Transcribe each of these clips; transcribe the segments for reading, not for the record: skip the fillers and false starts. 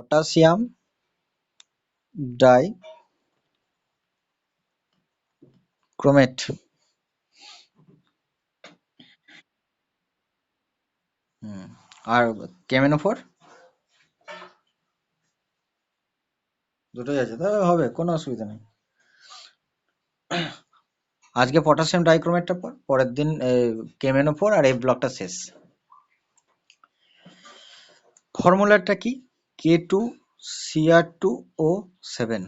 Potassium dichromate. আর KMnO4 দুটোই আছে, তাহলে হবে, কোনো অসুবিধা নেই। আজকে পটাশিয়াম ডাইক্রোমেটটা পর, পরের দিন KMnO4 আর এই ব্লকটা শেষ। ফর্মুলাটা কি? K2Cr2O7।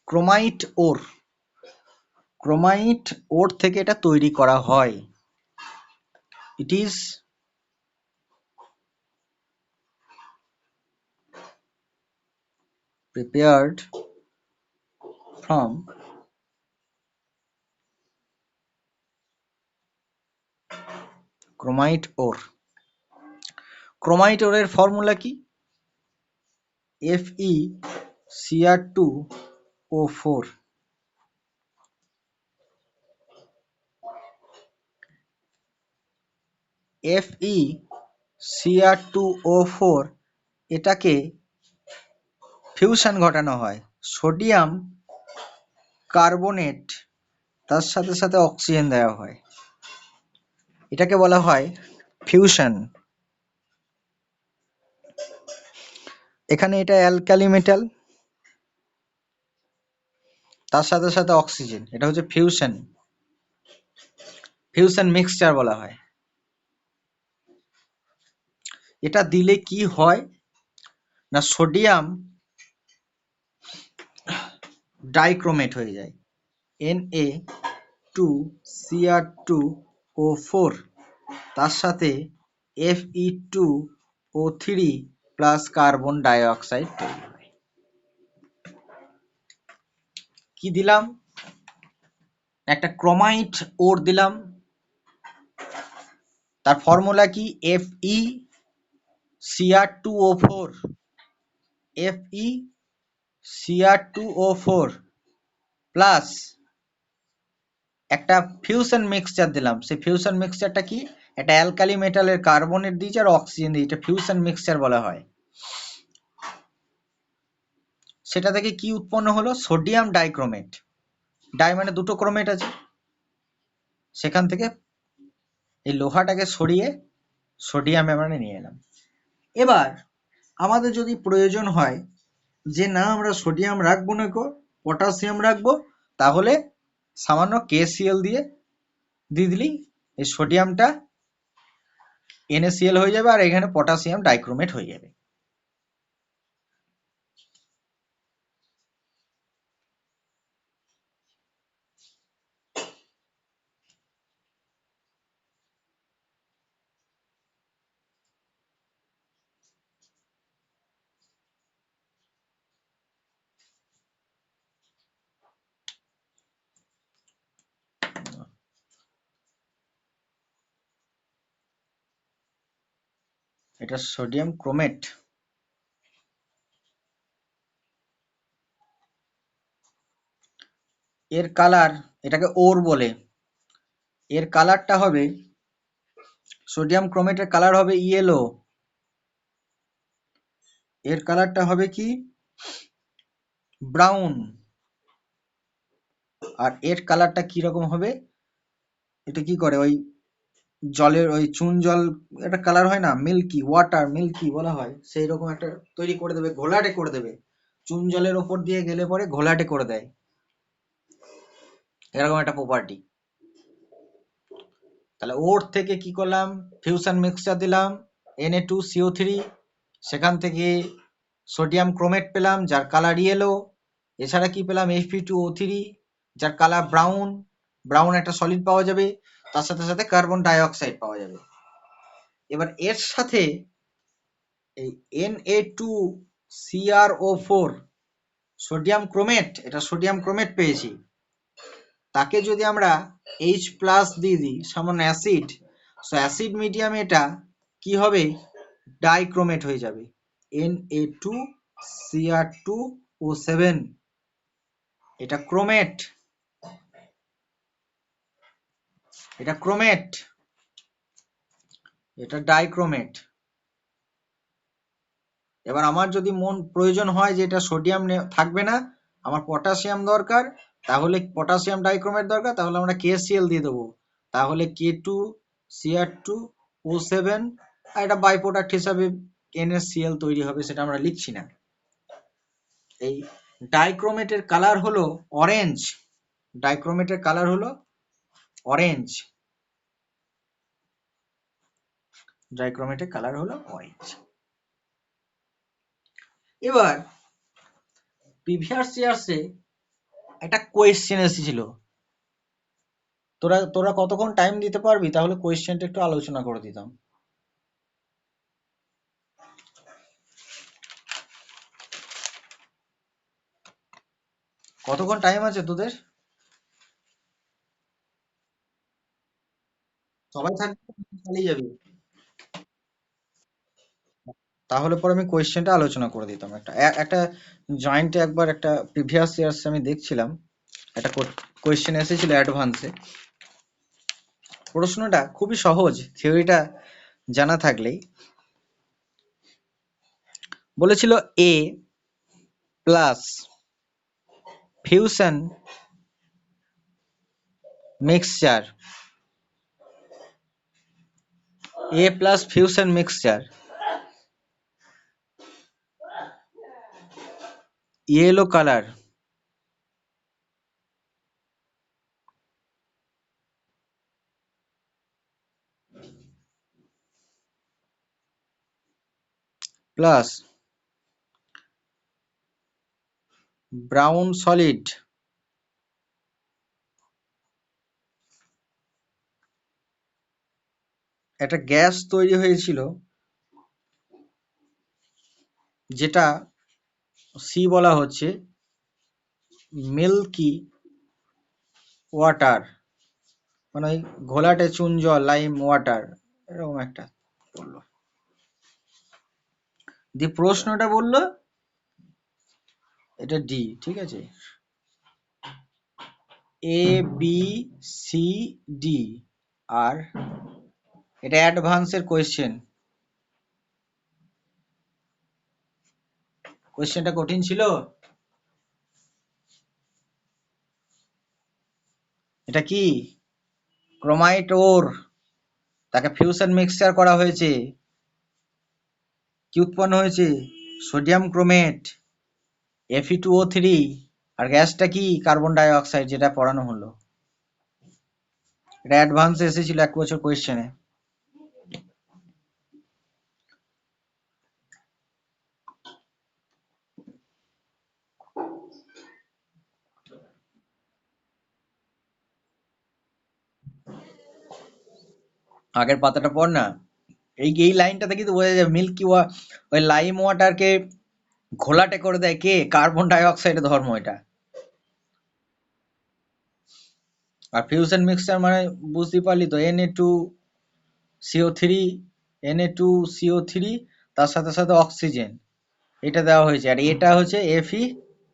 ক্রোমাইট ওর, ক্রোমাইট ওর থেকে এটা তৈরি করা হয়। It is prepared from chromite ore. Chromite ওরের ফর্মুলা কি? FeCr2O4। FeCr2O4 এটাকে ফিউশন ঘটানো হয়। সোডিয়াম কার্বনেট তার সাথে সাথে অক্সিজেন দেওয়া হয়, এটাকে বলা হয় ফিউশন। এখানে এটা অ্যালকালি মেটাল, তার সাথে সাথে অক্সিজেন, এটা হচ্ছে ফিউশন। ফিউশন মিক্সচার বলা হয়। এটা দিলে কি হয় না, সোডিয়াম ডাইক্রোমেট হয়ে যায়, Na2Cr2O4, তার সাথে Fe2O3 plus carbon die oxide তৈরি হয়। কি দিলাম? একটা ক্রোমাইট ওর দিলাম, তার ফর্মুলা কি? FeCr2O4। FeCr2O4 প্লাস একটা ফিউশন মিক্সচার দিলাম। সেই ফিউশন মিক্সচারটা কি? একটা অ্যালকালি মেটালের কার্বনেট দিয়েছে আর অক্সিজেন দিয়েছে, এটা ফিউশন মিক্সচার বলা হয়। সেটা থেকে কি উৎপন্ন হলো? Sodium dichromate. ডাই মানে দুটো ক্রোমেট আছে, সেখান থেকে এই লোহাটাকে সরিয়ে সোডিয়াম আমরা নিয়ে এলাম। এবার আমাদের যদি প্রয়োজন হয় যে না আমরা সোডিয়াম রাখবো না গো, পটাশিয়াম রাখবো, তাহলে সামান্য KCl দিয়ে দিলেই এই সোডিয়ামটা NaCl হয়ে যাবে আর এখানে পটাশিয়াম ডাইক্রোমেট হয়ে যাবে। এটা সোডিয়াম ক্রোমেট। এর কালার, এটাকে ওর বলে, এর কালারটা হবে, সোডিয়াম ক্রোমেটের কালার হবে ইয়েলো। এর কালারটা হবে কি? ব্রাউন। আর এর কালারটা কি রকম হবে? এটা কি করে, ওই জলের ওই চুন জল একটা কালার হয় না, মিল্কি ওয়াটার, মিল্কি বলা হয়, সেই রকম একটা তৈরি করে দেবে, ঘোলাটে করে দেবে। চুন জলের ওপর দিয়ে গেলে পরে ঘোলাটে করে দেয়, এরকম একটা প্রপার্টি। তাহলে ওর থেকে কি করলাম? ফিউশন মিক্সচার দিলাম, Na2CO3, সেখান থেকে সোডিয়াম ক্রোমেট পেলাম যার কালার ইয়েলো। এছাড়া কি পেলাম? Fe2O3 যার কালার ব্রাউন। ব্রাউন একটা সলিড পাওয়া যাবে, তার সাথে সাথে কার্বন ডাই অক্সাইড পাওয়া যাবে। এবার এর সাথে এই Na2CrO4 সোডিয়াম ক্রোমেট, এটা সোডিয়াম ক্রোমেট পেয়েছি, তাকে যদি আমরা H+ দিয়ে দিই সামান্য অ্যাসিড, সো অ্যাসিড মিডিয়ামে এটা কি হবে? ডাইক্রোমেট হয়ে যাবে, Na2Cr2O7। এটা ক্রোমেট, এটা ক্রোমেট। এটা ডাইক্রোমেট। এবার আমার যদি প্রয়োজন হয় যে এটা সোডিয়াম থাকবে না, আমার পটাশিয়াম দরকার, তাহলে পটাশিয়াম ডাইক্রোমেট দরকার, তাহলে আমরা KCl দিয়ে দেবো। তাহলে K2Cr2O7 আর এটা বাই প্রোডাক্ট হিসাবে NaCl তৈরি হবে, সেটা আমরা লিখছি না। এই ডাইক্রোমেটের কালার হলো অরেঞ্জ। ডাইক্রোমেটের কালার হলো অরেঞ্জ। ডাইক্রোমেটের কালার হলো অরেঞ্জ। এবার প্রিভিয়াস ইয়ার্সে একটা কোয়েশ্চেন এসেছিল, তোরা কতক্ষণ টাইম দিতে পারবি? তাহলে কোয়েশ্চেনটা একটু আলোচনা করে দিতাম। কতক্ষণ টাইম আছে তোদের? সবাই থাকবে, চালিয়ে যাবি? তাহলে পরে আমি কোয়েশ্চেনটা আলোচনা করে দিতাম। একটা জয়েন্টে একবার একটা প্রিভিয়াস ইয়ার্স আমি দেখছিলাম, একটা কোয়েশ্চেন এসেছিল অ্যাডভান্সে। প্রশ্নটা খুবই সহজ, থিওরিটা জানা থাকলেই। বলেছিল A plus fusion mixture, A plus fusion mixture yellow colour plus brown solid একটা গ্যাস তৈরি হয়েছিল, যেটা সি বলা হচ্ছে মিল্কি ওয়াটার, মানে ওই ঘোলাটে চুন জল, লাইম ওয়াটার, এরকম একটা বললো। দিয়ে প্রশ্নটা বললো এটা ডি, ঠিক আছে, ABCD। আর এটা অ্যাডভান্সের কোয়েশ্চেন, কোয়েশ্চেনটা কঠিন ছিল। এটা কি ক্রোমাইট ওর, তাকে ফিউশন মিক্সচার করা হয়েছে, কি উৎপন্ন হয়েছে? সোডিয়াম ক্রোমেট, Fe2O3, আর গ্যাসটা কি কার্বন ডাই অক্সাইড, যেটা পড়ানো হলো। এটা অ্যাডভান্স এসেছিল 1 বছর কোয়েশ্চেনে। আগের পাতাটা পড় না, এই লাইনটা থেকে তো বোঝা যায় মিল্কি ওই লাইম ওয়াটারকে ঘোলাটে করে দেয় কে? কার্বন ডাই অক্সাইডের ধর্ম এটা। আর ফিউশন মিক্সচার মানে বুঝতে পারলি তো, Na2CO3, Na2CO3, তার সাথে সাথে অক্সিজেন, এটা দেওয়া হয়েছে। আর এটা হচ্ছে Fe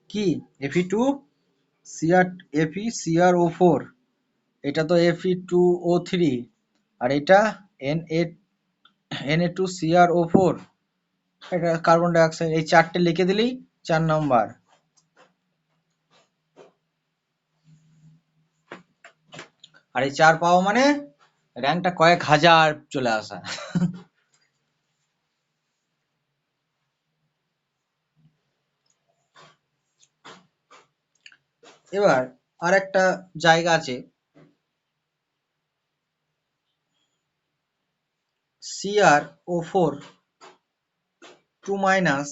কি, Fe2Cr, FeCrO4, এটা তো Fe2O3, আর এটা Na2CrO4, এটা কার্বন ডাই অক্সাইড। এই চারটে লিখে দিলেই 4 নম্বর। আর এই 4 পাওয়া মানে র্যাঙ্কটা কয়েক হাজার চলে আসা। এবার আর একটা জায়গা আছে, CrO4 2 মাইনাস,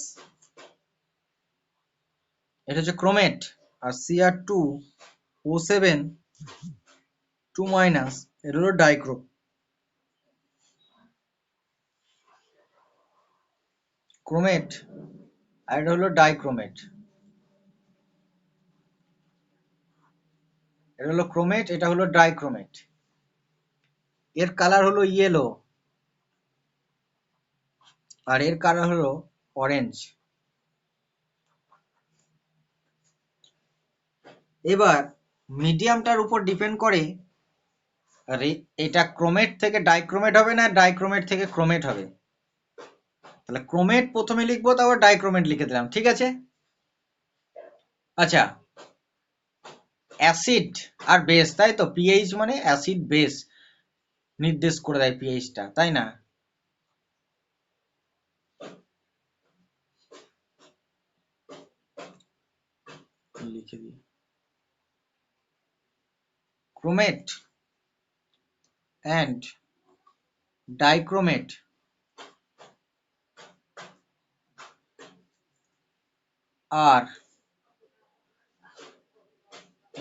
এটা হচ্ছে ক্রোমেট। আর Cr2O7 2 মাইনাস, এটা হলো ক্রোমেট, আর এটা হলো ডাইক্রোমেট। এটা হলো ক্রোমেট, এটা হলো ডাইক্রোমেট। এর কালার হলো ইয়েলো, আর এর কালার হলো অরেঞ্জ। এবার মিডিয়ামটার উপর ডিপেন্ড করে আর এটা ক্রোমেট থেকে ডাইক্রোমেট হবে না ডাইক্রোমেট থেকে ক্রোমেট হবে? তাহলে ক্রোমেট প্রথমে লিখবো, তারপর ডাইক্রোমেট লিখে দিলাম, ঠিক আছে। আচ্ছা, অ্যাসিড আর বেস, তাই তো? পিএইচ মানে অ্যাসিড বেস নির্দেশ করে দেয় পিএইচটা, তাই না? লিখে দিই, chromate and dichromate are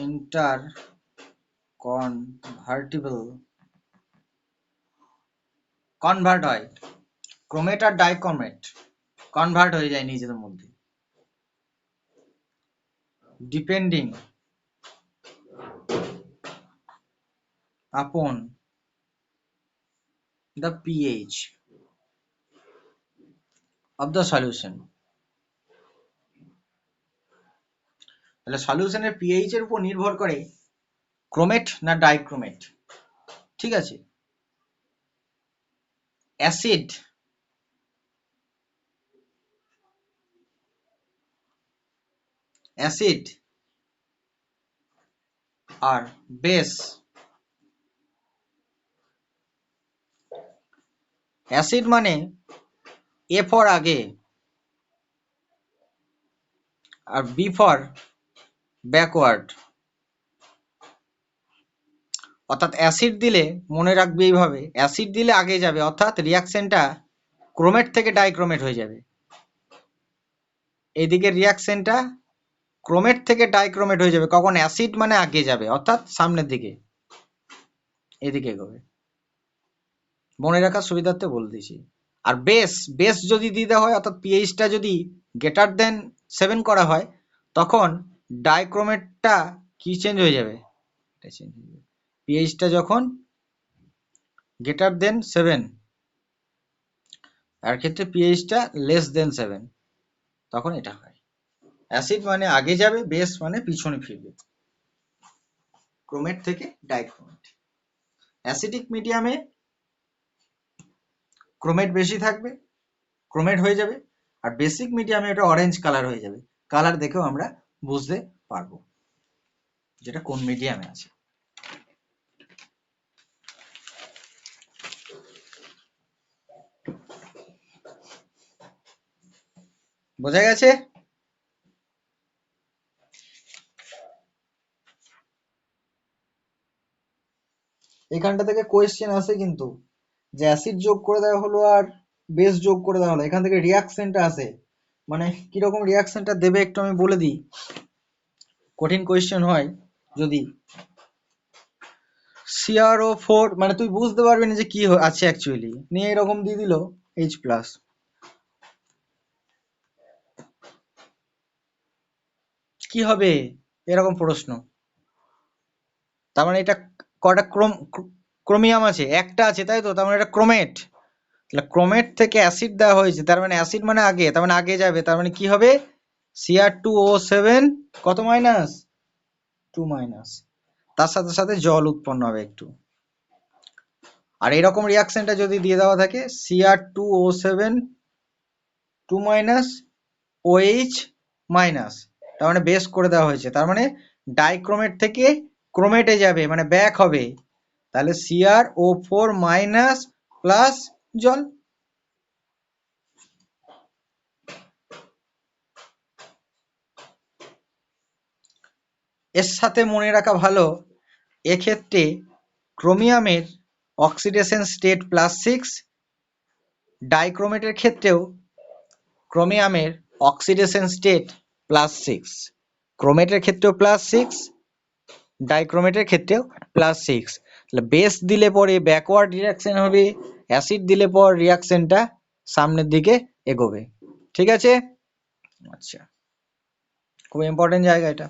interconvertible, convert হয়, ক্রোমেট আর ডাইক্রোমেট কনভার্ট হয়ে যায় নিজেদের মধ্যে, ডিপেন্ডিং আপন the pH of the solution। তাহলে সলিউশনের পিএইচ এর উপর নির্ভর করে ক্রোমেট না ডাইক্রোমেট, ঠিক আছে। অ্যাসিড অ্যাসিড আর বেস, অ্যাসিড মানে এ ফর আগে আর বি ফর ব্যাকওয়ার্ড, অর্থাৎ অ্যাসিড দিলে মনে রাখবে এইভাবে, অ্যাসিড দিলে আগে যাবে, অর্থাৎ রিয়াকশনটা ক্রোমেট থেকে ডাইক্রোমেট হয়ে যাবে। এইদিকে রিয়াকশনটা ক্রোমেট থেকে ডাইক্রোমেট হয়ে যাবে কখন? অ্যাসিড মানে আগে যাবে, অর্থাৎ সামনের দিকে, এদিকে এগোবে। মনে রাখার সুবিধার্থে বলে দিয়েছি। আর বেস, বেস যদি দিতে হয়, অর্থাৎ পিএইচটা যদি গ্রেটার দেন 7 করা হয়, তখন ডাইক্রোমেটটা কি চেঞ্জ হয়ে যাবে? পিএইচটা যখন গ্রেটার দেন 7, আর ক্ষেত্রে পিএইচটা লেস দেন 7, তখন এটা হয়। অ্যাসিড মানে আগে যাবে, বেস মানে পিছনে ফিরবে, ক্রোমেট থেকে ডাইক্রোমেট। অ্যাসিডিক মিডিয়ামে ক্রোমেট বেশি থাকবে, ক্রোমেট হয়ে যাবে, আর বেসিক মিডিয়ামে এটা অরেঞ্জ কালার হয়ে যাবে। কালার দেখেও আমরা বুঝতে পারবো যেটা কোন মিডিয়ামে আছে। বোঝা গেছে? এখানটা থেকে কোয়েশ্চেন আসে কিন্তু, যে অ্যাসিড যোগ করে দেওয়া হলো আর বেস যোগ করে দেওয়া হলো, এখান থেকে রিয়াকশনটা আসে, মানে কিরকম রিয়াকশনটা দেবে একটু আমি বলে দিই। কঠিন কোয়েশ্চেন হয় যদি CrO4, মানে তুই বুঝতে পারবি না যে কি আছে অ্যাকচুয়ালি, নিয়ে এরকম দিয়ে দিল H+, কি হবে এরকম প্রশ্ন? তার মানে এটা কটা ক্রোমিয়াম আছে? একটা আছে, তাই তো? তার মানে এটা ক্রোমেট। তাহলে ক্রোমেট থেকে অ্যাসিড দেওয়া হয়েছে, তার মানে অ্যাসিড মানে আগে, তার মানে আগে যাবে, তার মানে কি হবে? Cr2O7 কত মাইনাস? 2 মাইনাস, তার সাথে সাথে জল উৎপন্ন হবে একটু। আর এরকম রিয়াকশনটা যদি দিয়ে দেওয়া থাকে Cr2O7 2 মাইনাস OH মাইনাস, তার মানে বেস করে দেওয়া হয়েছে, তার মানে ডাইক্রোমেট থেকে ক্রোমেটে যাবে, মানে ব্যাক হবে। তাহলে CrO4 মাইনাস প্লাস জল। এর সাথে মনে রাখা ভালো, এক্ষেত্রে ক্রোমিয়ামের অক্সিডেশন স্টেট +6, ডাইক্রোমেটের ক্ষেত্রেও ক্রোমিয়ামের অক্সিডেশন স্টেট +6, ক্রোমেটের ক্ষেত্রেও +6, ডাইক্রোমেটের ক্ষেত্রেও +6। তাহলে বেস দিলে পরে ব্যাকওয়ার্ড রিয়াকশন হবে, অ্যাসিড দিলে পর রিয়াকশনটা সামনের দিকে এগোবে, ঠিক আছে? আচ্ছা, খুব ইম্পর্টেন্ট জায়গা এটা।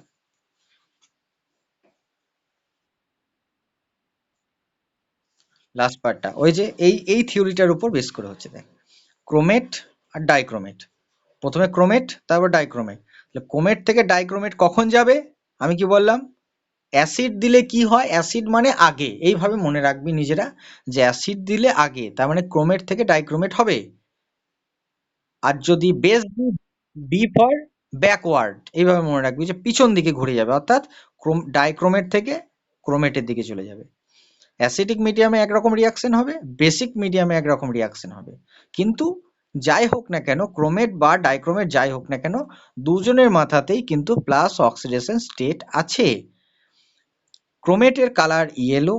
লাস্ট পার্টটা ওই যে এই থিওরিটার উপর বেস করে হচ্ছে, দেখ, ক্রোমেট আর ডাইক্রোমেট, প্রথমে ক্রোমেট তারপর ডাইক্রোমেট। তাহলে ক্রোমেট থেকে ডাইক্রোমেট কখন যাবে? আমি কি বললাম? অ্যাসিড দিলে কি হয়, অ্যাসিড মানে আগে, এইভাবে মনে রাখবি নিজেরা যে অ্যাসিড দিলে আগে, তার মানে ক্রোমেট থেকে ডাইক্রোমেট হবে। আর যদি বেস দিই, বি ফর ব্যাকওয়ার্ড, এইভাবে মনে রাখবি যে পিছন দিকে ঘুরে যাবে, অর্থাৎ ডাইক্রোমেট থেকে ক্রোমেটের দিকে চলে যাবে। অ্যাসিডিক মিডিয়ামে একরকম রিয়াকশন হবে, বেসিক মিডিয়ামে একরকম রিয়াকশন হবে। কিন্তু যাই হোক না কেন, ক্রোমেট বা ডাইক্রোমেট যাই হোক না কেন, দুজনের মাথাতেই কিন্তু প্লাস অক্সিডেশন স্টেট আছে। ক্রোমেটের কালার ইয়েলো,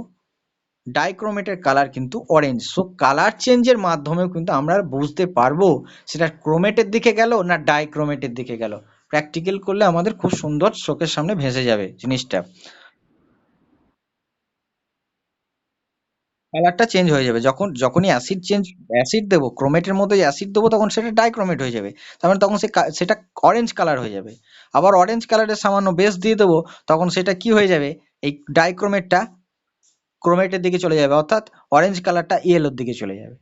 ডাইক্রোমেটের কালার কিন্তু অরেঞ্জ। সো কালার চেঞ্জের মাধ্যমেও কিন্তু আমরা বুঝতে পারবো সেটা ক্রোমেটের দিকে গেল না ডাইক্রোমেটের দিকে গেল। প্র্যাকটিক্যাল করলে আমাদের খুব সুন্দর চোখের সামনে ভেসে যাবে জিনিসটা। কালারটা চেঞ্জ হয়ে যাবে, যখনই অ্যাসিড দেবো, ক্রোমেটের মধ্যে অ্যাসিড দেবো, তখন সেটা ডাইক্রোমেট হয়ে যাবে। তার মানে তখন সেটা অরেঞ্জ কালার হয়ে যাবে। আবার অরেঞ্জ কালারের সামান্য বেস দিয়ে দেবো, তখন সেটা কি হয়ে যাবে, এই ডাইক্রোমেটটা ক্রোমেটের দিকে চলে যাবে, অর্থাৎ অরেঞ্জ কালারটা ইয়েলোর দিকে চলে যাবে।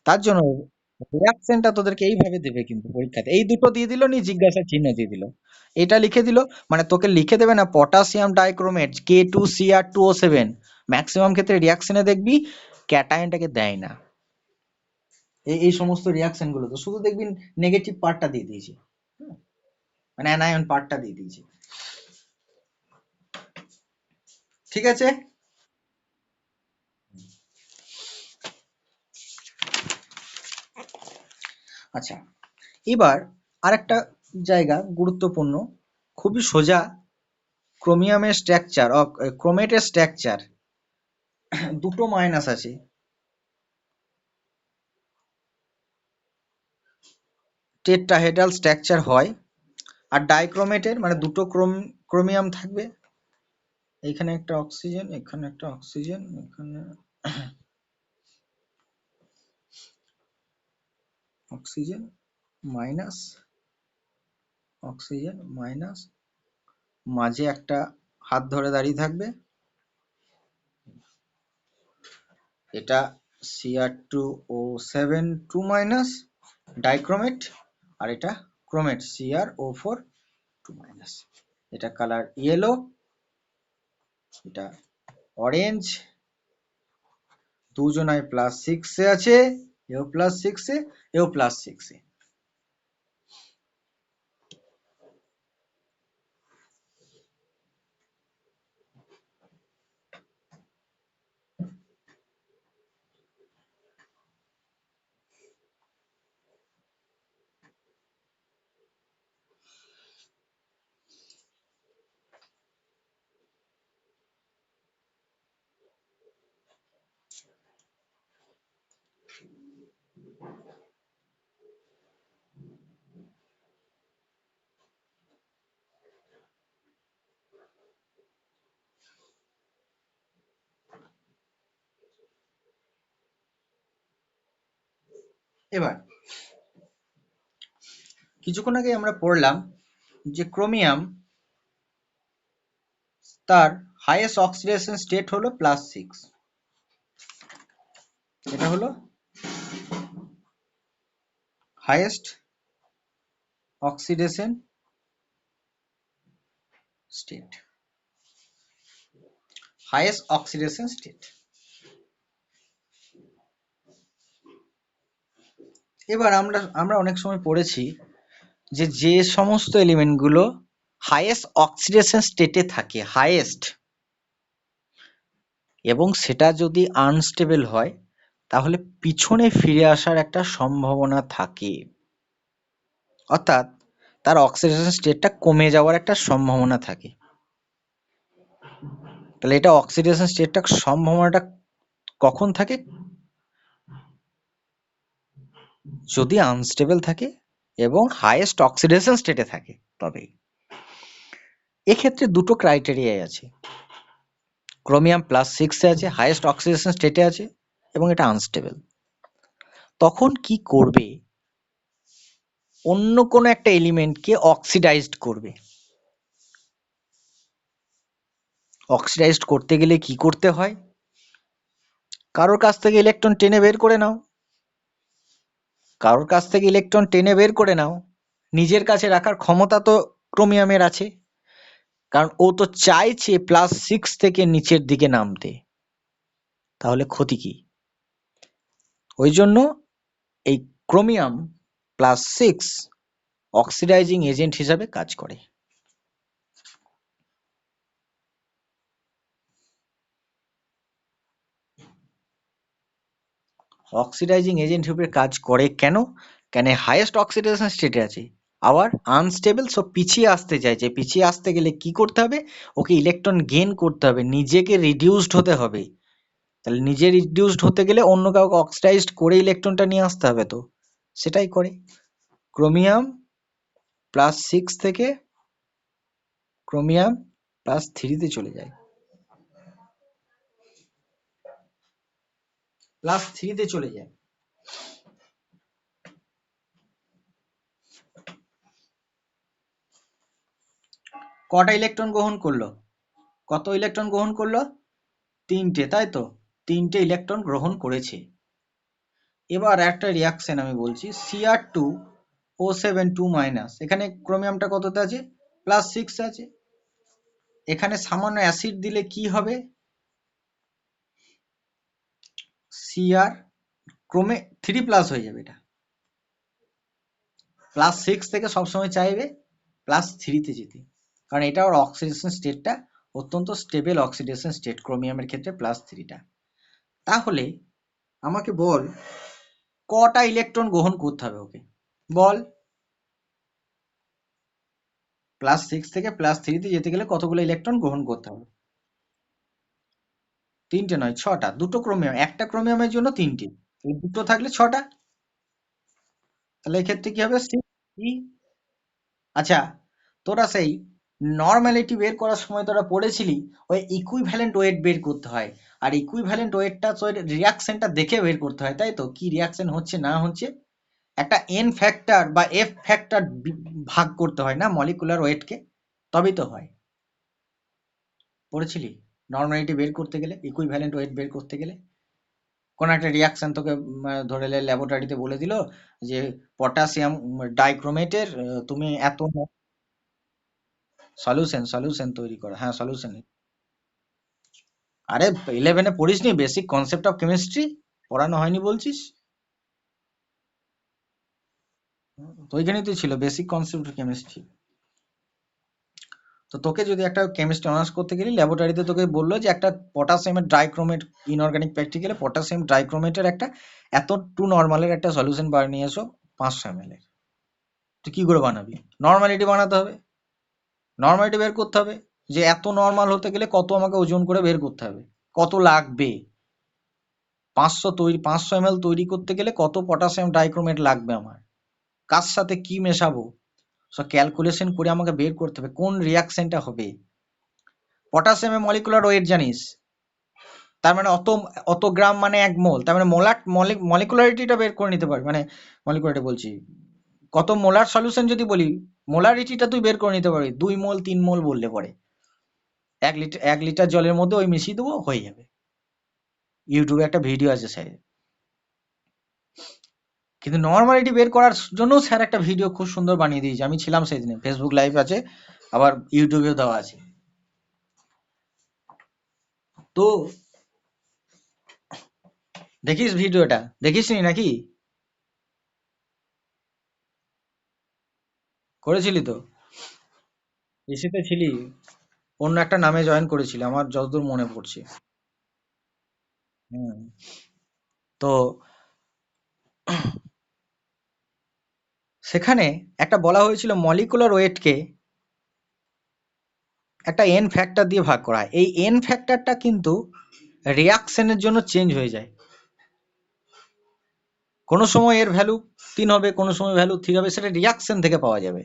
তার জন্য রিয়াকশনটা তোদেরকে এইভাবে দেবে কিন্তু পরীক্ষাতে, এই দুটো দিয়ে দিল, নি জিজ্ঞাসা চিহ্ন দিয়ে দিল, এটা লিখে দিল। মানে তোকে লিখে দেবে না পটাশিয়াম ডাইক্রোমেট K2Cr2O7, ম্যাক্সিমাম ক্ষেত্রে রিয়াকশনে দেখবি ক্যাটায়নটাকে দেয় না। এই সমস্ত রিয়াকশন গুলো তো শুধু দেখবি নেগেটিভ পার্টটা দিয়ে দিয়েছে, মানে অ্যানায়ন পার্টটা দিয়ে দিয়েছে। ঠিক আছে। আচ্ছা, এবার আরেকটা জায়গা গুরুত্বপূর্ণ, খুবই সোজা, ক্রোমিয়ামের স্ট্রাকচার, ক্রোমেটের স্ট্রাকচার, দুটো মাইনাস আছে, টেট্রাহেড্রাল স্ট্রাকচার হয়। আর ডাইক্রোমেটের মানে দুটো ক্রোমিয়াম থাকবে, এখানে একটা অক্সিজেন, এখানে একটা অক্সিজেন, এখানে অক্সিজেন মাইনাস, অক্সিজেন মাইনাস, মাঝে একটা হাত ধরে দাঁড়িয়ে থাকবে, এটা Cr2O7 2 মাইনাস ডাইক্রোমেট, আর এটা ক্রোমেট Cr O4 2 মাইনাস। এটা কালার ইয়েলো, এটা অরেঞ্জ, দুজনায় +6 আছে, এও +6, এও +6। এবার কিছুক্ষণ আগে আমরা পড়লাম যে ক্রোমিয়াম তার হাইয়েস্ট অক্সিডেশন স্টেট হলো +6, এটা হলো highest oxidation state, highest oxidation state. এবার আমরা অনেক সময় পড়েছি যে সমস্ত এলিমেন্ট গুলো হাইয়েস্ট অক্সিডেশন স্টেটে থাকে, হাইয়েস্ট, এবং সেটা যদি আনস্টেবল হয়, তাহলে পিছনে ফিরে আসার একটা সম্ভাবনা থাকে, অর্থাৎ তার অক্সিডেশন স্টেটটা কমে যাওয়ার একটা সম্ভাবনা থাকে। তাহলে এটা অক্সিডেশন স্টেটটা সম্ভাবনাটা কখন থাকে, যদি আনস্টেবল থাকে এবং হাইয়েস্ট অক্সিডেশন স্টেটে থাকে তবেই। এক্ষেত্রে দুটো ক্রাইটেরিয়াই আছে, ক্রোমিয়াম +6 আছে, হাইয়েস্ট অক্সিডেশন স্টেটে আছে, এবং এটা আনস্টেবল। তখন কি করবে, অন্য কোনো একটা এলিমেন্টকে অক্সিডাইজড করবে। অক্সিডাইজড করতে গেলে কি করতে হয়, কারোর কাছ থেকে ইলেকট্রন টেনে বের করে নাও, কারোর কাছ থেকে ইলেকট্রন টেনে বের করে নাও, নিজের কাছে রাখার ক্ষমতা তো ক্রোমিয়ামের আছে, কারণ ও তো চাইছে +6 থেকে নিচের দিকে নামতে, তাহলে ক্ষতি কি? ওই জন্য এই ক্রোমিয়াম +6 অক্সিডাইজিং এজেন্ট হিসাবে কাজ করে। অক্সিডাইজিং এজেন্ট হিসেবে কাজ করে কেন? কেন হাইয়েস্ট অক্সিডেশন স্টেটে আছে, আবার আনস্টেবল, সব পিছিয়ে আসতে চাইছে। পিছিয়ে আসতে গেলে কি করতে হবে? ওকে ইলেকট্রন গেইন করতে হবে, নিজেকে রিডিউসড হতে হবে। তাহলে নিজে রিডিউসড হতে গেলে অন্য কাউকে অক্সিডাইজড করে ইলেকট্রনটা নিয়ে আসতে হবে, তো সেটাই করে। ক্রোমিয়াম +6 থেকে ক্রোমিয়াম +3 চলে যায়, +3 চলে যায়। কটা ইলেকট্রন গ্রহণ করলো? কত ইলেকট্রন গ্রহণ করলো? 3টে, তাই তো? 3টে ইলেকট্রন গ্রহণ করেছে। এবার একটা রিয়াকশন আমি বলছি, Cr2O7 2-, এখানে ক্রোমিয়ামটা কততে আছে? +6 আছে। এখানে সামান্য অ্যাসিড দিলে কি হবে? Cr ক্রমে 3+ হয়ে যাবে। এটা +6 থেকে সবসময় চাইবে +3 যেতে, কারণ এটা ওর অক্সিডেশন স্টেটটা অত্যন্ত স্টেবল অক্সিডেশন স্টেট ক্রোমিয়ামের ক্ষেত্রে +3টা। তাহলে আমাকে বল কটা ইলেকট্রন গ্রহণ করতে হবে ওকে, বল। +6 থেকে +3 যেতে গেলে কতগুলো ইলেকট্রন গ্রহণ করতে হবে? 3টে নয়, 6টা। দুটো ক্রোমিয়াম, একটা ক্রোমিয়ামের জন্য 3টে, দুটো থাকলে 6টা। তাহলে এক্ষেত্রে কি হবে? 6। আচ্ছা, তোরা সেই নর্মালিটি বের করার সময় তোরা পড়েছিলি ওই ইকুইভ্যালেন্ট ওয়েট বের করতে হয়, আর ইকুইভ্যালেন্ট ওয়েটটা তো রিয়াকশনটা দেখে বের করতে হয়, তাই তো? কি রিয়াকশন হচ্ছে না হচ্ছে একটা এন ফ্যাক্টর বা এফ ফ্যাক্টর ভাগ করতে হয় না মলিকুলার ওয়েটকে, তবেই তো হয়। পড়েছিলি নর্মালিটি বের করতে গেলে, ইকুইভ্যালেন্ট ওয়েট বের করতে গেলে কোন একটা রিয়াকশন তোকে ধরে ল্যাবরেটরিতে বলে দিল যে পটাশিয়াম ডাইক্রোমেটের তুমি এত সলিউশন তৈরি করা, হ্যাঁ সলিউশন। আরে 11-এ পড়িসনি বেসিক কনসেপ্ট অফ কেমিস্ট্রি? পড়ানো হয়নি বলছিস? তো ওইখানেই তো ছিল বেসিক কনসেপ্ট অফ কেমিস্ট্রি। তো তোকে যদি একটা কেমিস্ট্রি অনার্স করতে গেলে ল্যাবরেটরিতে তোকে বললো যে একটা পটাশিয়ামের ডাইক্রোমেট, ইনঅর্গানিক প্র্যাকটিক্যালে পটাশিয়াম ডাইক্রোমেটের একটা এত 2 নর্মালের একটা সলিউশন বানিয়ে এসো 500 ml এর। তুই কি করে বানাবি? নর্মালিটি বানাতে হবে, নর্মালিটি বের করতে হবে যে এত নর্মাল হতে গেলে কত আমাকে ওজন করে বের করতে হবে, কত লাগবে। 500 ml তৈরি করতে গেলে কত পটাশিয়াম ডাইক্রোমেট লাগবে আমার, কার সাথে কি মেশাবো, সব ক্যালকুলেশন করে আমাকে বের করতে হবে কোন রিয়াকশনটা হবে। পটাশিয়ামের মলিকুলার ওয়েট জানিস, তার মানে অত অত গ্রাম মানে 1 মোল, তার মানে মলিকুলারিটিটা বের করে নিতে পারবি, মানে মলিকুলারিটি বলছি, কত মোলার সলিউশন যদি বলি মোলারিটিটা তুই বের করে নিতে পারবি, 2 মোল 3 মোল বললে পরে 1 লিটার জলের মধ্যে ওই মিশিয়ে দেবো, হয়ে যাবে। ইউটিউবে একটা ভিডিও আছে স্যার, কিন্তু নর্মালিটি বের করার জন্য স্যার একটা ভিডিও খুব সুন্দর বানিয়ে দিয়েছে, আমি ছিলাম সেদিনে, ফেসবুক লাইভ আছে, আবার ইউটিউবেও দেওয়া আছে। তো দেখিস ভিডিওটা, দেখিসনি নাকি? করেছিলি তো? এসিতে ছিলি, অন্য একটা নামে জয়েন করেছিলি আমার যতদূর মনে পড়ছে। হুম। তো সেখানে একটা বলা হয়েছিল মলিকুলার ওয়েটকে একটা এন ফ্যাক্টর দিয়ে ভাগ করা হয়। এই এন ফ্যাক্টরটা কিন্তু রিয়াকশনের জন্য চেঞ্জ হয়ে যায়, কোনো সময় এর ভ্যালু 3 হবে, কোনো সময় ভ্যালু 3 হবে, সেটা রিয়াকশন থেকে পাওয়া যাবে।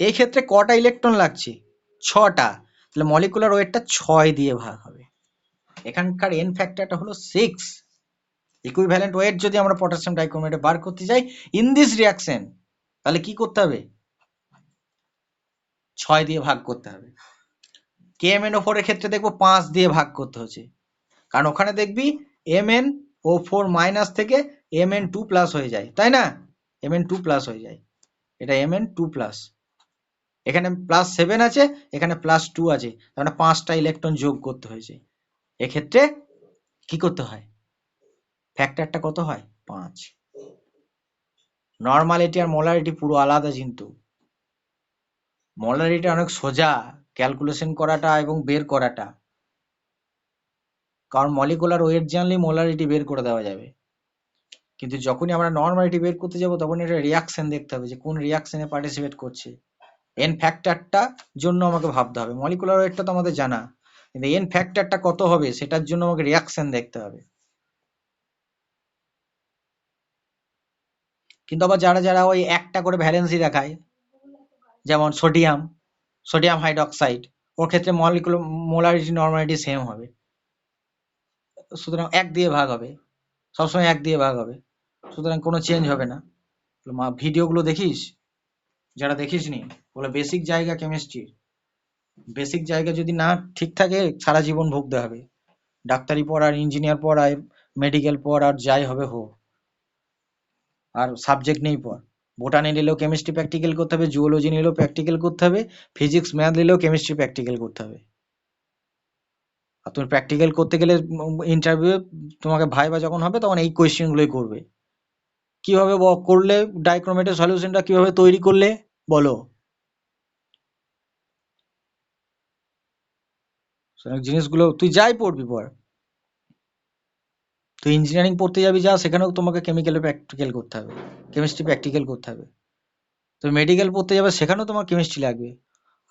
এই ক্ষেত্রে কটা ইলেকট্রন লাগছে? 6টা, তাহলে মলিকুলার ওয়েটটা 6 দিয়ে ভাগ হবে। এখানকার এন ফ্যাক্টরটা হলো 6। ইকুইভ্যালেন্ট ওয়েট যদি আমরা পটাশিয়াম ডাইক্রোমেটে বার করতে যাই ইন দিস রিয়াকশন, তাহলে কি করতে হবে? 6 দিয়ে ভাগ করতে হবে। KMnO4 এর ক্ষেত্রে দেখবো 5 দিয়ে ভাগ করতে হচ্ছে, কারণ ওখানে দেখবি MnO4- থেকে Mn2+ হয়ে যায়, তাই না? Mn2+ হয়ে যায়। এটা Mn2+, এখানে +7 আছে, এখানে +2 আছে, তার মানে 5টা ইলেকট্রন যোগ করতে হয়েছে। এক্ষেত্রে কি করতে হয়, ফ্যাক্টরটা কত হয়, 5। নর্মালিটি আর মোলারিটি পুরো আলাদা, কিন্তু মোলারিটি অনেক সোজা ক্যালকুলেশন করাটা এবং বের করাটা, কারণ মলিকুলার ওয়েট জানলেই মোলারিটি বের করে দেওয়া যাবে। কিন্তু যখনই আমরা নর্মালিটি বের করতে যাব তখন এটা রিয়াকশন দেখতে হবে যে কোন রিয়াকশনে পার্টিসিপেট করছে। এন ফ্যাক্টরটা জন্য আমাকে ভাবতে হবে, মলিকুলার ওয়েটটা তো আমাদের জানা, কিন্তু এন ফ্যাক্টরটা কত হবে সেটার জন্য আমাকে রিয়াকশন দেখতে হবে। কিন্তু আবার যারা যারা ওই একটা করে ভ্যালেন্সি দেখায়, যেমন সোডিয়াম হাইড্রোক্সাইড, ওর ক্ষেত্রে মলিকুলার মোলারিটি নর্মালিটি সেম হবে, সুতরাং 1 দিয়ে ভাগ হবে, সবসময় 1 দিয়ে ভাগ হবে, সুতরাং কোনো চেঞ্জ হবে না। ভিডিওগুলো দেখিস, যারা দেখিস নি, বলে বেসিক জায়গা কেমিস্ট্রি, বেসিক জায়গা যদি না ঠিক থাকে সারা জীবন ভুগতে হবে। ডাক্তারি পড় আর ইঞ্জিনিয়ার পড় আর মেডিকেল পড় আর যাই হবে হোক, আর সাবজেক্ট নেই পড়, বোটানি নিলেও কেমিস্ট্রি প্র্যাকটিক্যাল করতে হবে, জুওলজি নিলেও প্র্যাকটিক্যাল করতে হবে, ফিজিক্স ম্যাথ নিলেও কেমিস্ট্রি প্র্যাকটিক্যাল করতে হবে। আর তুমি প্র্যাকটিক্যাল করতে গেলে ইন্টারভিউ তোমাকে ভাইবা যখন হবে তখন এই কোয়েশ্চেনগুলোই করবে, কিভাবে করলে ডাইক্রোমেটের সলিউশনটা কিভাবে তৈরি করলে বলো। জিনিসগুলো তুই যাই পড়বি পড়, তুই ইঞ্জিনিয়ারিং পড়তে যাবি যা, সেখানেও তোমাকে কেমিক্যালে প্র্যাকটিক্যাল করতে হবে, কেমিস্ট্রি প্র্যাকটিক্যাল করতে হবে। তুমি মেডিকেল পড়তে যাবে সেখানেও তোমার কেমিস্ট্রি লাগবে।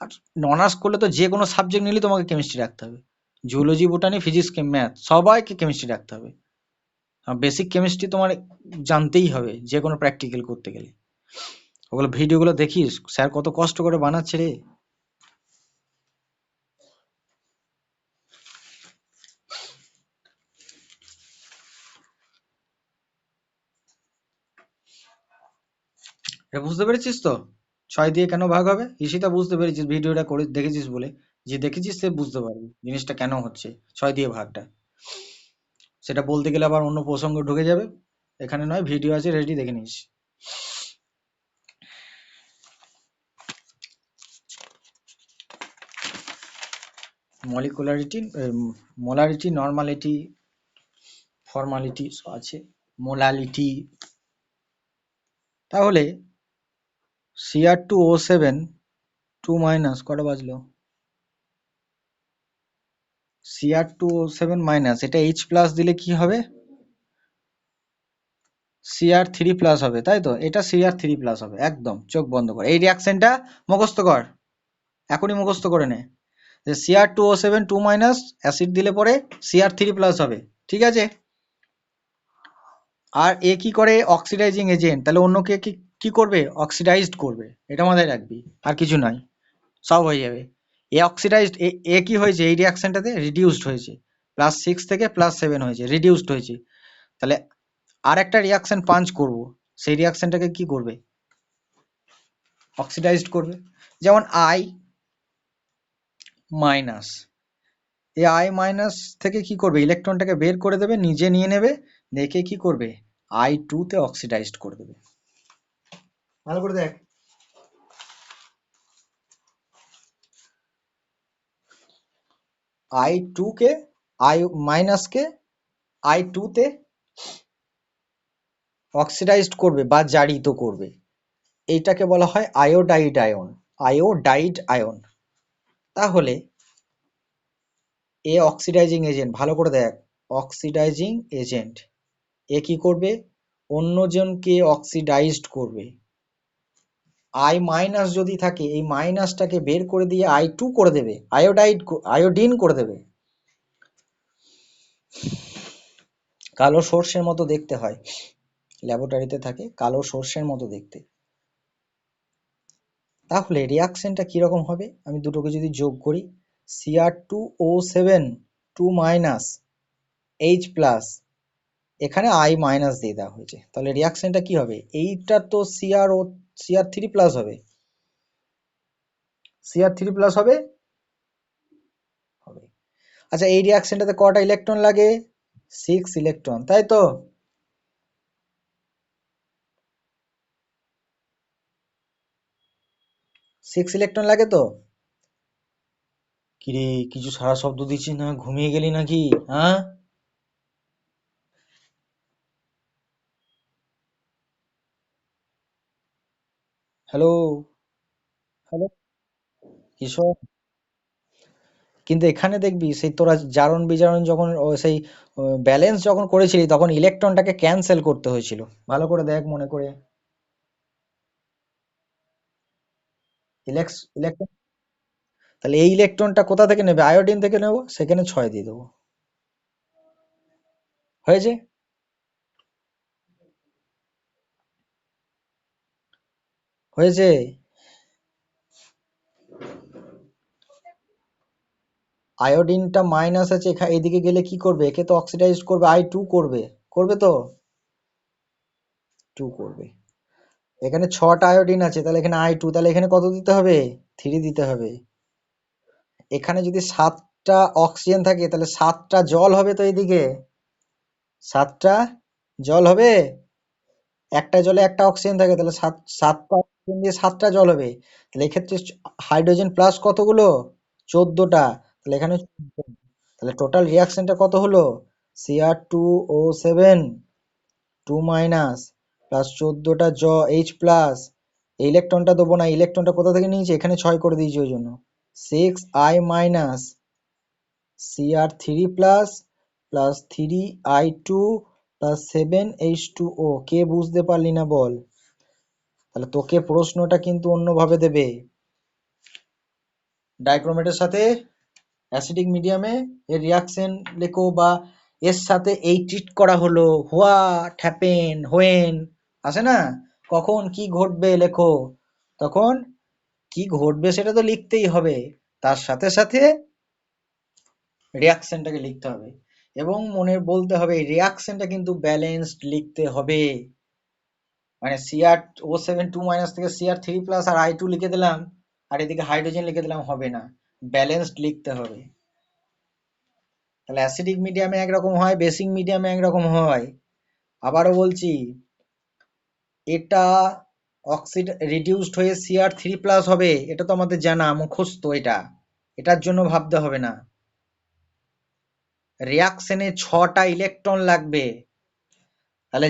আর অনার্স করলে তো যে কোনো সাবজেক্ট নিলেই তোমাকে কেমিস্ট্রি রাখতে হবে, জুলজি বোটানি ফিজিক্স ম্যাথ সবাইকে কেমিস্ট্রি রাখতে হবে। বেসিক কেমিস্ট্রি তোমার জানতেই হবে যে কোনো প্র্যাকটিক্যাল করতে গেলে। ওগুলো ভিডিওগুলো দেখিস, স্যার কত কষ্ট করে বানাচ্ছে রে। এটা বুঝতে পেরেছিস তো, 6 দিয়ে কেন ভাগ হবে, ঈশিতা বুঝতে পেরেছিস, ভিডিওটা করে দেখেছিস বলে, যে দেখেছিস সে বুঝতে পারবি জিনিসটা কেন হচ্ছে 6 দিয়ে ভাগটা। সেটা বলতে গেলে আবার অন্য প্রসঙ্গ ঢুকে যাবে, এখানে নয়, ভিডিও আছে রেডি, দেখে নিস। মলিকুলারিটি, মোলারিটি, নর্মালিটি, ফর্মালিটি আছে, মোলালিটি। তাহলে Cr2O7 2- কটা বাজলো, Cr2O7- এটা H+ দিলে কি হবে, Cr3+ হবে, তাই তো, এটা Cr3+ হবে, একদম চোখ বন্ধ কর, এই রিয়াকশনটা মুখস্থ কর, এখনই মুখস্থ করে নে, যে Cr2O7 2- অ্যাসিড দিলে পরে Cr3+ হবে, ঠিক আছে। আর এ কি করে, অক্সিডাইজিং এজেন্ট, তাহলে অন্যকে কি কি করবে, অক্সিডাইজড করবে, এটা মাথায় রাখবি, আর কিছু নয়, সব হয়ে যাবে। এ অক্সিডাইজড, এ কি হয়েছে এই রিয়াকশনটাতে, রিডিউসড হয়েছে, +6 থেকে +7 হয়েছে, রিডিউসড হয়েছে। তাহলে আর একটা রিয়াকশন পাঞ্চ করব, সেই রিয়াকশনটাকে কি করবে, অক্সিডাইজড করবে। যেমন I-, এই I- থেকে কি করবে, ইলেকট্রনটাকে বের করে দেবে, নিজে নিয়ে নেবে, দেখে কি করবে, I2 তে অক্সিডাইজড করে দেবে। ভালো করে দেখ, I2 K, I- K I2 তে অক্সিডাইজড করবে বা জারিত করবে, এইটাকে বলা হয় আয়োডাইড আয়ন, আয়োডাইড আয়ন। তাহলে এ অক্সিডাইজিং এজেন্ট, ভালো করে দেখ, অক্সিডাইজিং এজেন্ট, এ কি করবে, অন্যজনকে অক্সিডাইজড করবে। I- যদি থাকে, এই মাইনাসটাকে বের করে দিয়ে I2 করে দেবে, আয়োডিন করে দেবে। কালো সর্ষের মতো দেখতে হয়, ল্যাবরেটরিতে থাকে, কালো সর্ষের মতো দেখতে। তাহলে রিয়াকশনটা কিরকম হবে, আমি দুটোকে যদি যোগ করি, Cr2O7 2- H+, এখানে I- দিয়ে দেওয়া হয়েছে, তাহলে রিয়াকশনটা কি হবে, এইটা তো Cr3+ হবে, Cr3+ হবে হবে। আচ্ছা, এই রিয়াকশনটাতে কটা ইলেকট্রন লাগে, 6 ইলেকট্রন, তাই তো। সিক্স ইলেকট্রন লাগে তো। কিরে কিছু সারা শব্দ দিচ্ছিস না, ঘুমিয়ে গেলি নাকি? হ্যাঁ, হ্যালো, হ্যালো, কিশোর। কিন্তু এখানে দেখবি সেই তোরা জারণ বিজারণ যখন সেই ব্যালেন্স যখন করেছিলি তখন ইলেকট্রনটাকে ক্যান্সেল করতে হয়েছিল। ভালো করে দেখ মনে করে। ইলেকট্রন, তাহলে এই ইলেকট্রনটা কোথা থেকে নেবে? আয়োডিন থেকে নেবো, সেখানে 6 দিয়ে দেবো। হয়েছে? হয়েছে। আয়োডিনটা মাইনাস আছে, এদিকে গেলে কি করবে? একে তো অক্সিডাইজ করবে, I2 করবে। করবে তো, 2 করবে। এখানে 6টা আয়োডিন আছে, তাহলে এখানে I2, তাহলে এখানে কত দিতে হবে? 3 দিতে হবে। এখানে যদি 7টা অক্সিজেন থাকে তাহলে 7টা জল হবে তো এইদিকে। 7টা জল হবে। একটা জলে একটা অক্সিজেন থাকে, তাহলে 7টা অক্সিজেন দিয়ে 7টা জল হবে। তাহলে এক্ষেত্রে হাইড্রোজেন প্লাস কতগুলো? 14টা। তাহলে এখানে 14। তাহলে টোটাল রিয়াকশনটা কত হলো? Cr2O7 2 মাইনাস প্লাস 14টা H প্লাস। ইলেকট্রনটা দেবো না, ইলেকট্রনটা কোথা থেকে নিয়েছি? এখানে 6 করে দিয়েছি ওই জন্য। 6I minus Cr3 plus plus 3I2 plus 7H2O। কে বুঝতে পারলি না বল? তাহলে তোকে প্রশ্নটা কিন্তু অন্যভাবে দেবে। ডাইক্রোমেটের সাথে অ্যাসিডিক মিডিয়ামে এর রিয়াকশন লেখো, বা এর সাথে এই ট্রিট করা হলো, হোয়াট হ্যাপেন হোয়েন, আসে না, কখন কি ঘটবে লেখো। তখন কি ঘটবে সেটা তো লিখতেই হবে, তার সাথে সাথে রিয়াকশনটাকে লিখতে হবে। এবং মনে বলতে হবে এই রিয়াকশনটা কিন্তু ব্যালেন্সড লিখতে হবে। মানে Cr O7 2 মাইনাস থেকে Cr3 প্লাস আর I2 লিখে দিলাম, আর এদিকে হাইড্রোজেন লিখে দিলাম, হবে না। ব্যালেন্সড লিখতে হবে। তাহলে অ্যাসিডিক মিডিয়ামে একরকম হয়, বেসিক মিডিয়ামে একরকম হয়। আবারও বলছি, এটা অক্সিড রিডিউসড হয়ে Cr3 প্লাস হবে, এটা তো আমাদের জানা, মুখস্থ এটা। এটার জন্য ভাবতে হবে না। রিয়াকশনে 6টা ইলেকট্রন লাগবে। তাহলে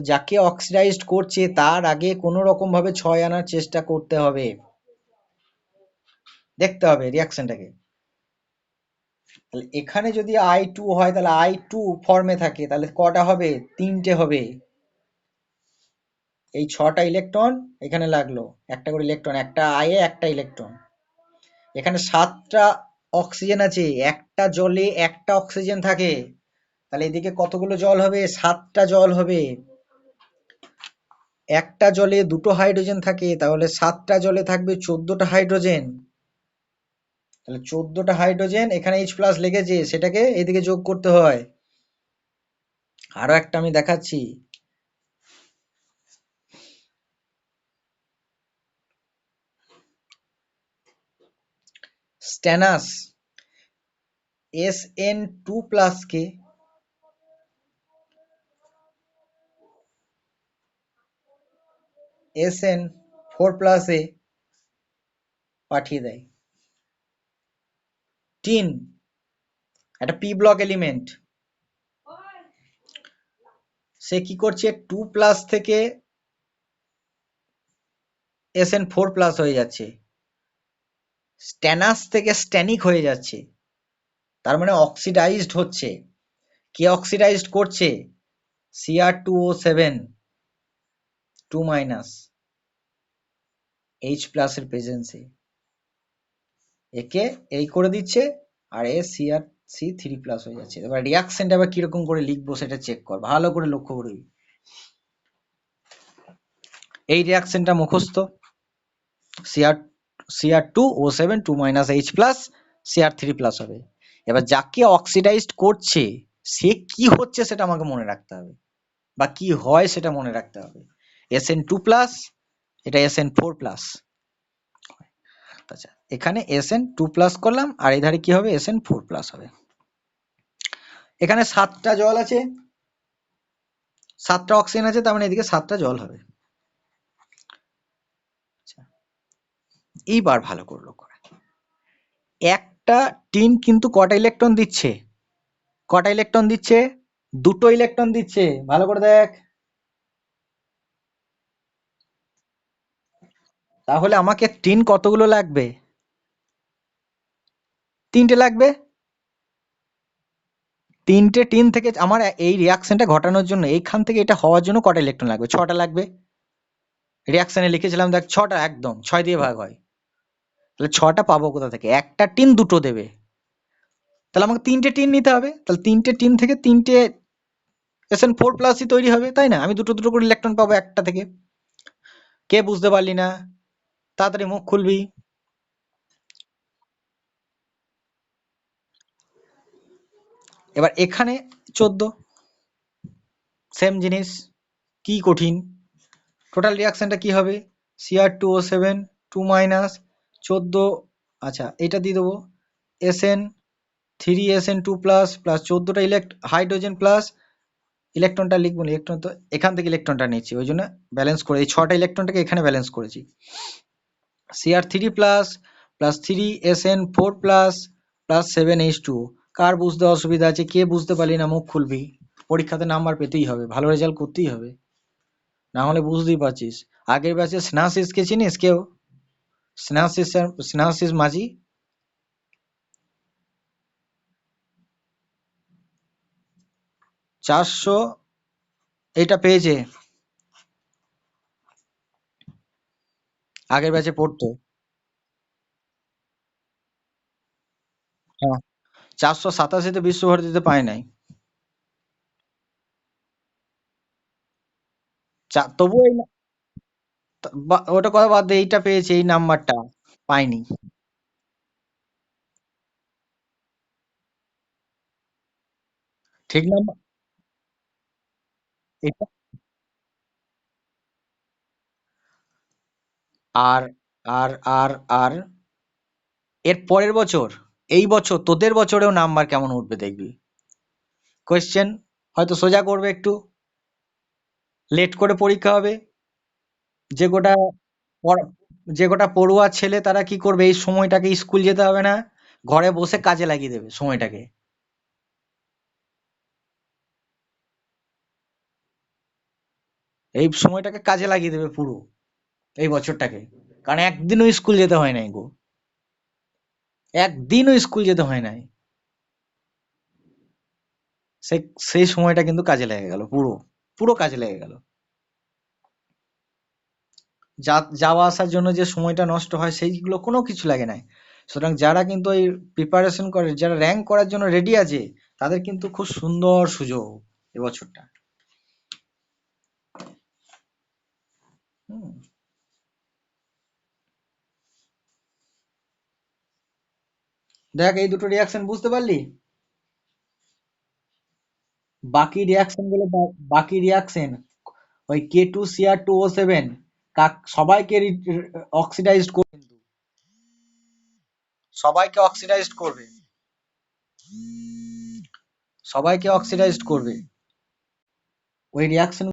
যাকে অক্সিডাইজড করছে তার আগে কোনো রকম ভাবে 6 আনার চেষ্টা করতে হবে। দেখতে হবে রিয়াকশনটাকে। তাহলে এখানে যদি I2 হয়, তাহলে I2 ফর্মে থাকে, তাহলে কটা হবে? 3টে হবে। এই 6টা ইলেকট্রন এখানে লাগলো, একটা করে ইলেকট্রন, একটা আয়ে একটা ইলেকট্রন। এখানে 7টা অক্সিজেন আছে, একটা জলে একটা অক্সিজেন থাকে, তাহলে এদিকে কতগুলো জল হবে? 7টা জল হবে। একটা জলে দুটো হাইড্রোজেন থাকে, তাহলে 7টা জলে থাকবে 14টা হাইড্রোজেন। তাহলে 14টা হাইড্রোজেন, এখানে H প্লাস লেগেছে, সেটাকে এদিকে যোগ করতে হয়। আরো একটা আমি দেখাচ্ছি। স্ট্যানাস SN2 প্লাস কে SN4 প্লাস এ পাঠিয়ে দেয়। টিন একটা পি ব্লক এলিমেন্ট, সে কি করছে? 2 প্লাস থেকে SN4 প্লাস হয়ে যাচ্ছে, স্ট্যানাস থেকে স্ট্যানিক হয়ে যাচ্ছে, তার মানে অক্সিডাইজড হচ্ছে। কে অক্সিডাইজড করছে? Cr2O7 2 মাইনাস H প্লাস এর প্রেজেন্সে একে এই করে দিচ্ছে, আর এ Cr3 প্লাস হয়ে যাচ্ছে। এবার রিয়াকশনটা আবার কিরকম করে লিখবো সেটা চেক কর, ভালো করে লক্ষ্য করবি। এই রিয়াকশনটা মুখস্থ, Cr2O7 2 minus H plus Cr3 plus হবে। এবার যাকে অক্সিডাইজড করছে সে কি হচ্ছে সেটা আমাকে মনে রাখতে হবে, বা কি হয় সেটা মনে রাখতে হবে। Sn2 প্লাস, এটা Sn4 প্লাস। আচ্ছা, এখানে Sn2 প্লাস করলাম, আর এই ধারে কি হবে? Sn4 প্লাস হবে। এখানে 7টা জল আছে, 7টা অক্সিজেন আছে, তার মানে এদিকে 7টা জল হবে। আচ্ছা, এইবার ভালো করে লক্ষ্য রাখ। একটা টিন কিন্তু কটা ইলেকট্রন দিচ্ছে? কটা ইলেকট্রন দিচ্ছে? দুটো ইলেকট্রন দিচ্ছে। ভালো করে দেখ। তাহলে আমাকে টিন কতগুলো লাগবে? তিনটে লাগবে। তিনটে টিন থেকে আমার এই রিয়াকশনটা ঘটানোর জন্য, এইখান থেকে এটা হওয়ার জন্য কটা ইলেকট্রন লাগবে? ছটা লাগবে। রিয়াকশনে লিখেছিলাম দেখ, ছটা, একদম 6 দিয়ে ভাগ হয়। তাহলে ছটা পাবো কোথা থেকে? একটা টিন দুটো দেবে, তাহলে আমাকে তিনটে টিন নিতে হবে। তাহলে তিনটে টিন থেকে তিনটে SN4+ তৈরি হবে, তাই না? আমি দুটো দুটো করে ইলেকট্রন পাবো একটা থেকে। কে বুঝতে পারলি না? তাড়াতাড়ি মুখ খুলবি। এবার এখানে 14, সেম জিনিস। কি কঠিন? টোটাল রিয়াকশনটা কি হবে? Cr2O7 2 মাইনাস 14, আচ্ছা এটা দিয়ে দেবো, SN3SN2 প্লাস প্লাস 14টা হাইড্রোজেন প্লাস, ইলেকট্রনটা লিখবো না, ইলেকট্রন তো এখান থেকে ইলেকট্রনটা নিচ্ছি, ওই জন্য ব্যালেন্স করে এই 6টা ইলেকট্রনটাকে এখানে ব্যালেন্স করেছি। Cr3 plus plus 3SN4 plus plus 7H2। কার বুঝতে অসুবিধা আছে? কে বুঝতে পারলি না মুখ খুলবি। পরীক্ষাতে নাম্বার পেতেই হবে, ভালো রেজাল্ট করতেই হবে, না হলে বুঝতেই পারছিস। আগের ব্যাচে স্নেহাশিস কে চিনিস কেউ? স্নেহাশিস মাঝি। 400 এটা পেয়েছে, আগের ব্যাচে পড়তো। হ্যাঁ, 487-তে বিশ্বভারতীতে পায় নাই। তবু এই ওটা কথা বাদ দে, এইটা পেয়েছে, এই নাম্বারটা পাইনি। ঠিক নাম্বার এটা। আর আর আর আর এর পরের বছর, এই বছর তোদের বছরেও নাম্বার কেমন উঠবে দেখবি। কোয়েশ্চেন হয়তো সোজা করবে, একটু লেট করে পরীক্ষা হবে। যে গোটা যে গোটা পড়ুয়া ছেলে তারা কি করবে, এই সময়টাকে স্কুল যেতে হবে না, ঘরে বসে কাজে লাগিয়ে দেবে সময়টাকে। এই সময়টাকে কাজে লাগিয়ে দেবে পুরো, এই বছরটাকে। কারণ একদিনও স্কুল যেতে হয় নাই গো, একদিনও স্কুল যেতে হয় নাই। সেই সেই সময়টা কিন্তু কাজে লেগে গেল, পুরো পুরো কাজে লেগে গেল। যাওয়া আসার জন্য যে সময়টা নষ্ট হয় সেইগুলো কোনো কিছু লাগে নাই। সুতরাং যারা কিন্তু এই প্রিপারেশন করে, যারা র্যাঙ্ক করার জন্য রেডি আছে, তাদের কিন্তু খুব সুন্দর সুযোগ এবছরটা। হুম। দেখ এই দুটো রিয়াকশন বুঝতে পারলি? বাকি রিয়াকশন গুলো বাকি রিয়াকশন, ওই K2Cr2O7 সবাইকে অক্সিডাইজড করবে, কিন্তু সবাইকে অক্সিডাইজড করবে, সবাইকে অক্সিডাইজড করবে ওই রিয়াকশন।